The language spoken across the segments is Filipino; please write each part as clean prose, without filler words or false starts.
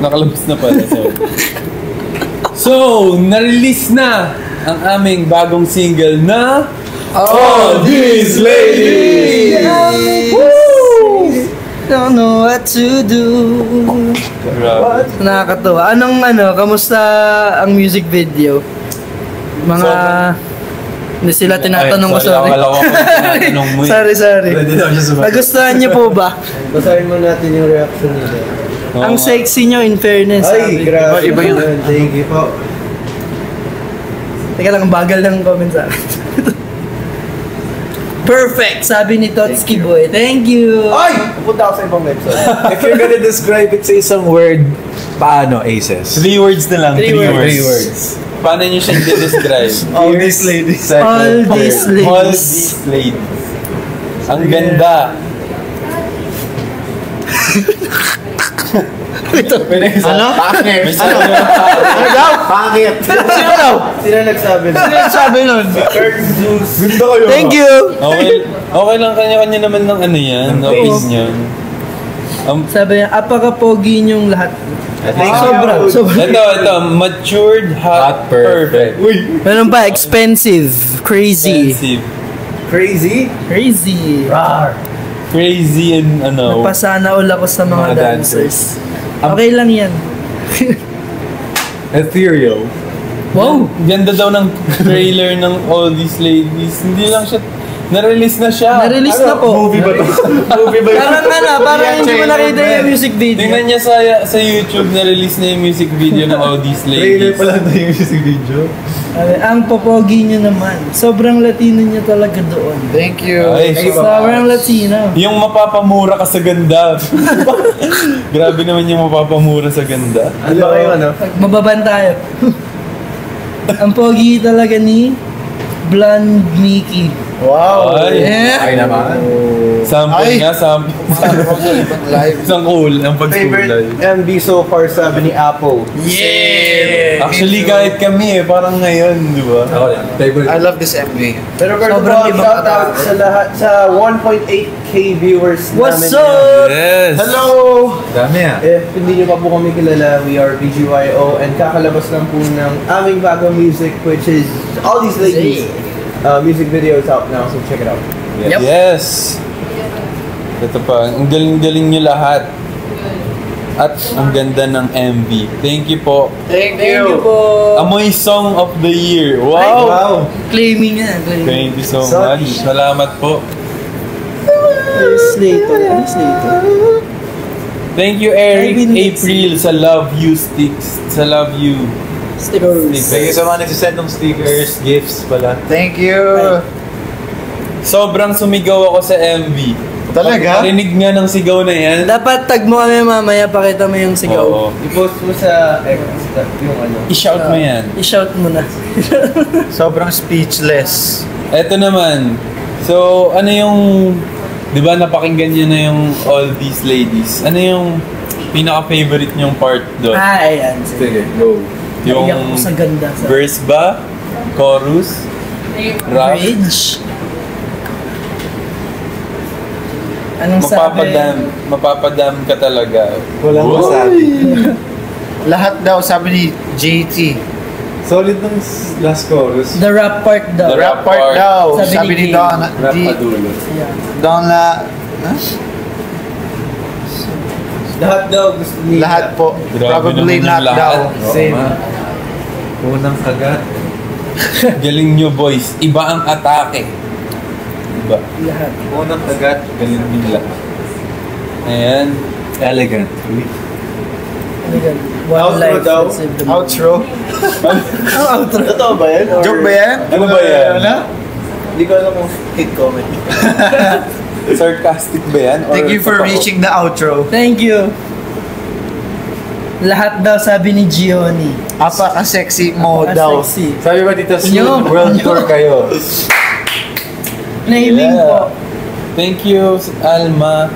Nakalabas na pala. So, na-release na ang aming bagong single na All These Ladies! Don't know what to do. Nakakatuwa. Kamusta ang music video? Hindi sila tinatanong ko, sorry. Sorry. Nagustuhan niyo po ba? Basahin mo natin yung reaction nila. Ang sexy niyo, in fairness. Ay, grabe. Iba yun. Thank you po. Teka lang, bagal ng comment sa akin. Perfect! Sabi ni Totski Boy. Thank you! Ay! Pupunta ako sa ibang website. If you're gonna describe it sa isang word, paano, Aces? 3 words na lang. 3 words. 3 words. Paano nyo siya i-describe? All these ladies. All these ladies. All these ladies. Ang ganda. Ano? Pangit. Ano daw? Pangit. Sino daw? Sino nagsabi na? Sino sabi nun? Ganda kayo. Thank you! Okay lang, kanya-kanya naman ng yan, opinion. Sabi niya, apaka-pogi niyong lahat. Sobra. Ito, matured, hot, perfect. Meron pa, expensive, crazy. Crazy? Crazy. Crazy and Napasana all ako sa mga dancers. Okay lang yan. Ethereal. Wow! Ganda daw ng trailer ng All These Ladies. Hindi lang siya, na-release na siya. Na-release na po. Movie ba ito? Movie ba ito? Parang hindi mo nakita yung music video. Tingnan niya sa YouTube, na-release na yung music video ng All These Trailer Ladies. pa lang na yung music video. Ang popogi niyo naman. Sobrang Latino niyo talaga doon. Thank you. Ay, Sobrang Latino. yung mapapamura ka sa ganda. Grabe naman yung mapapamura sa ganda. Ano ba kayo, Mababan tayo. Ang pogi talaga ni Blonde Mickey. Wow! Ay, Ay naman. sample nga, sample. Live. Isang cool, ang Favorite pag-school MV so far, sabi ni Apple. Yeah! Actually, kahit kami parang ngayon, di ba? Favorite. I love this MV. Pero first of Sobrang all, ibang shout out sa lahat, sa 1.8k viewers What's namin. up? Yes! Hello! Dami ah. If hindi nyo pa po kami kilala, we are BGYO and kakalabas lang po ng aming bagong music, which is All These Ladies. Music video is out now, so check it out. Yep. Yes! Ito pa, ang galing-galing nyo lahat. At ang ganda ng MV. Thank you po. Thank Thank you po. Amoy Song of the Year. Wow! Wow! Claiming yan. Thank you so Sorry. much. Salamat po. Slater. Thank you, Eric Alvin April, sa Love You Sticks. Sa Love You. Stickers. Thank you sa mga nagsisend ng stickers, gifts pala. Thank you. Sobrang sumigaw ako sa MV. Talaga? Parinig nga ng sigaw na yan. Dapat tag mo kami mamaya, pakita mo yung sigaw. Oo. I-post mo sa yung I-shout mo yan. I-shout mo na. Sobrang speechless. Eto naman. So, ano yung... Di ba napakinggan nyo na yung All These Ladies? Ano yung pinaka-favorite nyong part doon? Ayan. Sige, go. Yung Naiyak ko sa ganda. verse ba? Chorus? Rap? Bridge. Anong sabi? Mapapadam ka talaga. Walang Wow. masabi. Lahat daw sabi ni JT. Solid ng last chorus. The rap part daw. The rap Part part. daw. Sabi Sabi ni ni Don. Rap padulo. Yeah. Don la... Lahat daw gusto nila. Lahat po. Grabe Probably naman yung not lahat. daw. Same. Unang kagat. Galing nyo, boys. Iba ang atake. Iba. Lahat. Unang kagat. Galing nila. Ayan. Elegant. Ano yan? One Outro life. daw. That's it. Outro. Ang outro. Totoo ba yan? Or- Joke ba yan? Ano ba yan? Ano? Hindi ko alam kung hit comedy. Sarcastic ba yan? Or Thank you for totoo? reaching the outro. Thank you. Lahat daw sabi ni Gioni. Apaka-sexy mo daw. Sexy. Sabi ba dito, Yun. world tour kayo? Nailing Yeah. po. Thank you, Alma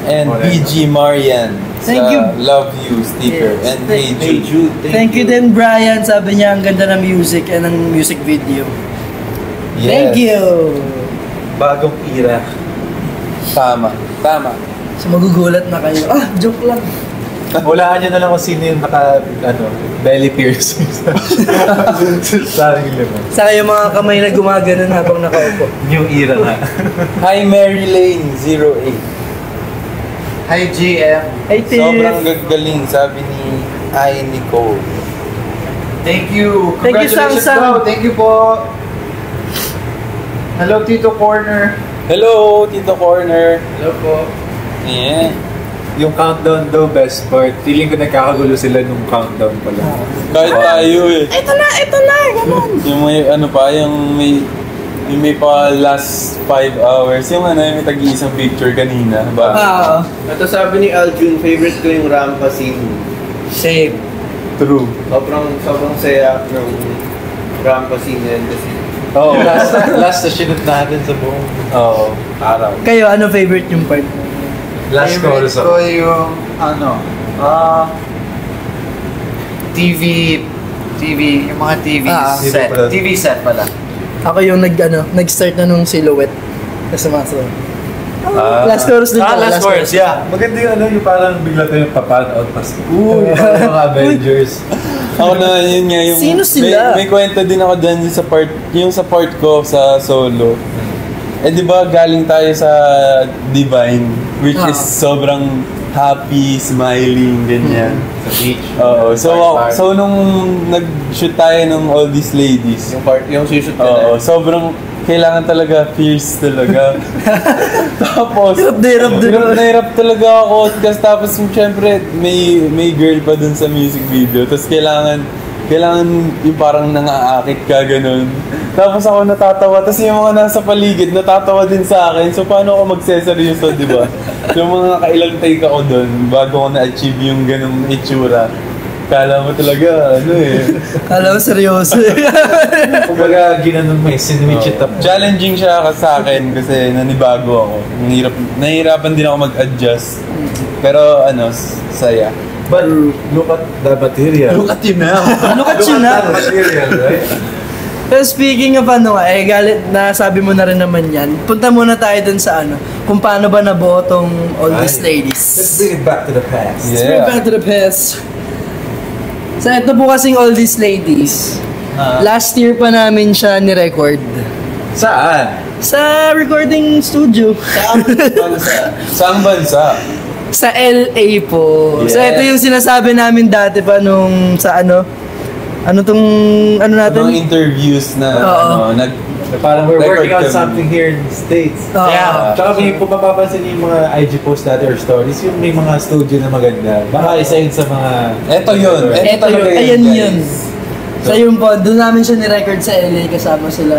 and BG Marian. Thank sa you. Love You sticker. Yes. And Hey Jude. Thank you din, Brian. Sabi niya, ang ganda ng music and ng music video. Yes. Thank you. Bagong era. Tama. So magugulat na kayo. Ah, joke lang. Walaan nyo na lang kung sino yung belly piercing sa aking limang. Saka yung mga kamay na gumaganon habang nakaupo. New era nga. Hi Mary Lane 08. Hi, GM. Hey, Tiff. Sobrang gagaling, sabi ni Nicole. Thank you. Thank you, Congratulations Sang Sang. daw. Thank you po. Hello, Tito Corner. Hello, Tito Corner. Hello po. Yeah. Yung countdown daw, best part. Feeling ko nagkakagulo sila nung countdown pala. Kahit tayo eh. Ito na, ganun. Yung may yung may pa last 5 hours. Yung yung may tag-iisang picture kanina. Ba? Ito sabi ni Aljun, favorite ko yung Rampa scene. Same. True. Sobrang saya ng Rampa scene na yun kasi. Oo, last na sinut natin sa buong araw. Kayo, ano favorite yung part? Last Favorite chorus ko yung, TV, yung mga TV set. TV set pala. Ako yung nag-start na nung silhouette. Tapos sumasaw. Last chorus din pala. Last chorus, yeah. Maganda yung yung parang bigla tayong papan out pas. Mga Avengers. Ako na, yun nga yung... Sino sila? May kwento din ako dyan yung sa part ko sa solo. Di ba galing tayo sa Divine, which is sobrang happy, smiling, ganyan. Sa beach. Oo. So nung nag-shoot tayo ng All These Ladies, Yung shoot na sobrang kailangan talaga, fierce talaga. Tapos, hirap talaga ako. Tapos, syempre, may girl pa dun sa music video. Tapos, kailangan yung parang nangaakit ka, ganun. Tapos ako natatawa. Tapos yung mga nasa paligid, natatawa din sa akin. So, paano ako magseseryoso, di ba? Yung mga nakailang take ako dun, bago ko na-achieve yung ganung itsura. Kala mo talaga, Kala mo seryoso Kumbaga, ginanon mo sinwitch it up. Challenging siya sa akin kasi nanibago ako. Nahihirapan din ako mag-adjust. Pero saya. But look at the material. Look at you now. Look at you now. Material, right? Pero speaking of nasabi mo na rin naman yan. Punta muna tayo dun sa kung paano ba nabuo tong All These Ladies. Let's bring it back to the past. Let's bring it back to the past. So ito po kasing All These Ladies. Last year pa namin siya ni-record. Saan? Sa recording studio. Saang bansa? Sa LA po. Yes. So ito yung sinasabi namin dati pa nung sa natin? Mga interviews na Parang we're working on kami. something here in the States. Yeah. Tsaka kung mapapansin yung mga IG post natin or stories, yung may mga studio na maganda. Baka isa yun sa mga... Ito yun. Ito yun. Ayan yun. So yun po, doon namin siya ni-record sa LA kasama sila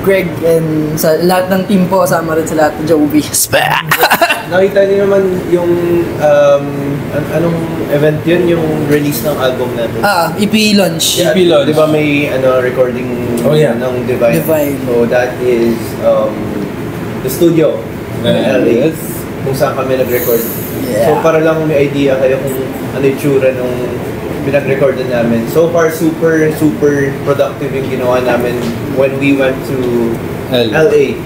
Greg and sa lahat ng team po, kasama rin sila at Jovi. Nakita niyo naman yung anong event yun, yung release ng album natin. EP launch. Yeah, EP launch. di ba may recording ng Divine? Divine. So that is the studio in LA. Kung saan kami nag-record. Yeah. So para lang may idea kayo kung ano yung tsura nung pinag-record namin. So far, super productive yung ginawa namin when we went to LA.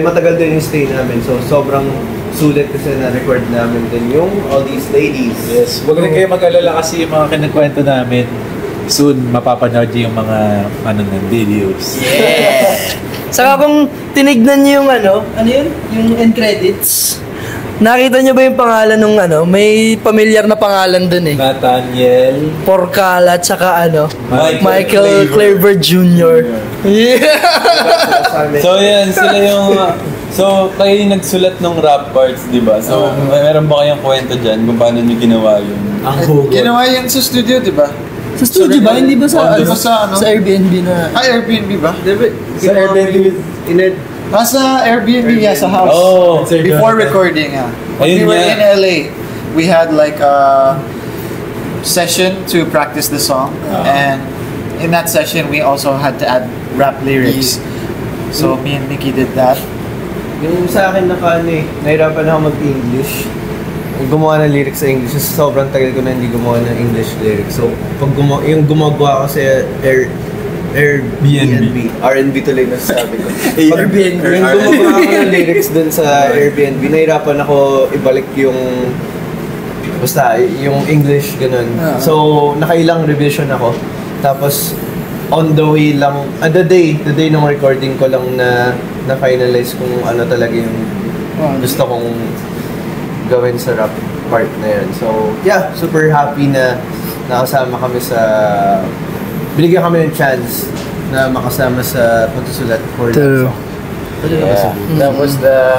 Matagal din yung stay namin. So sobrang sulit kasi na-record namin din yung All These Ladies. Yes. Huwag rin kayo mag-alala kasi yung mga kinagkwento namin, soon mapapanood yung mga videos. Yeah! Saka kung tinignan niyo yung yun? Yung end credits. Nakita niyo ba yung pangalan nung may pamilyar na pangalan dun eh? Nathaniel Porcala, tsaka Claver Michael Claver Jr. Yeah! So yan, sila yung... So, kayo yung nagsulat ng rap parts, di ba? So, meron ba kayong kwento dyan kung paano nyo ginawa yun? ang hugot. Ginawa yan sa studio, di ba? Sa studio ba? Hindi ba sa, sa Airbnb na? Airbnb ba? Sa Airbnb, Nasa Airbnb, sa house. Oh, Before recording, When Ayun we were nga. in LA, we had like a session to practice the song. And in that session, we also had to add rap lyrics. So me and Mickey did that. yung sa akin nahirapan ako mag-English. Gumawa ng lyrics sa English, sobrang tagal ko na hindi gumawa ng English lyrics. So, pag yung gumagawa ko sa Airbnb. R&B tuloy na sabi ko. Airbnb. Yung gumagawa ko ng lyrics dun sa Airbnb, nahirapan ako ibalik yung basta yung English, ganun. So, nakailang revision ako. Tapos, on the way lang, the day ng recording ko lang na finalize kung ano talaga yung gusto kong gawin sa rap part na yun. So, yeah, super happy na nakasama kami binigyan kami ng chance na makasama sa pagsusulat for that song. Yeah. That was the